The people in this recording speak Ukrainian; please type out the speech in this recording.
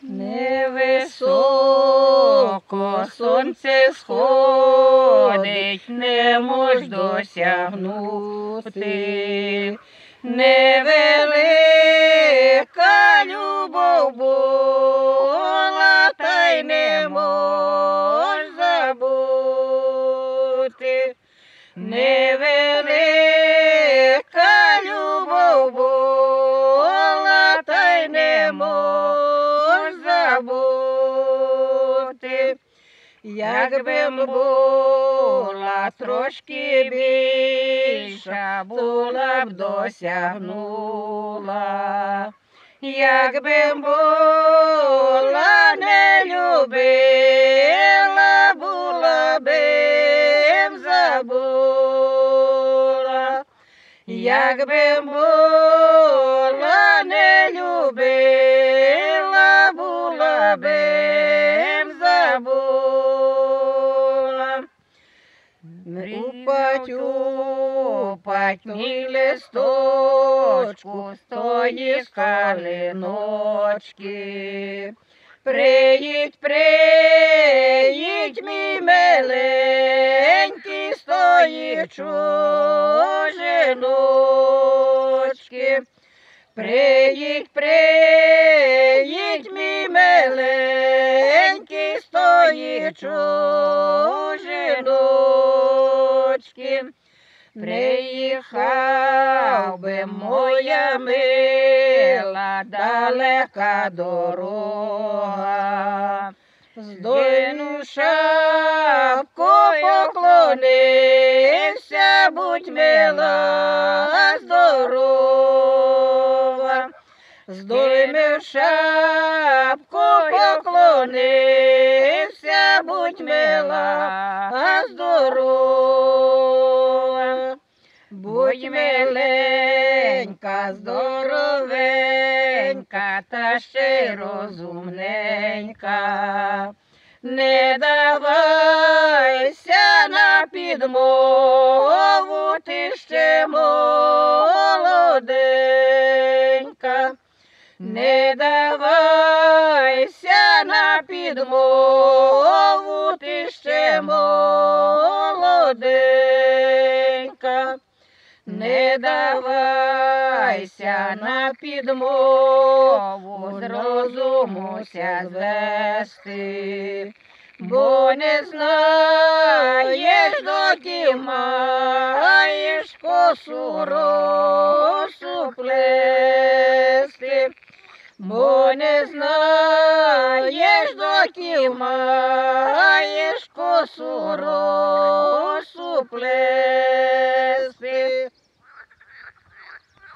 Невисоко сонце сходить, не мож досягнути. Невелика любов була, та й не мож забути. Невелика любов була, та й не мож забути. Якби була трошки більша, була б досягнула. Якби була не любила, була б забула. Якби була не любила, була б забула. Упать мій листочку з тої калиночки. Приїдь, мій миленький, з тої чужиночки. Приїдь, мій миленький, з тої чужиночки. Приїхав би, моя мила, далека дорога. Здойну шапку поклонився, будь мила здорова. Здойми шапку поклонився, будь мила здорова. Будь миленька, здоровенька, та ще й розумненька. Не давайся на підмову, ти ще молоденька. Не давайся на підмову, ти ще молоденька. Не давайся на підмову, з розумуся звести, бо не знаєш, доки маєш косу росу плести. Бо не знаєш, доки маєш косу росу плести.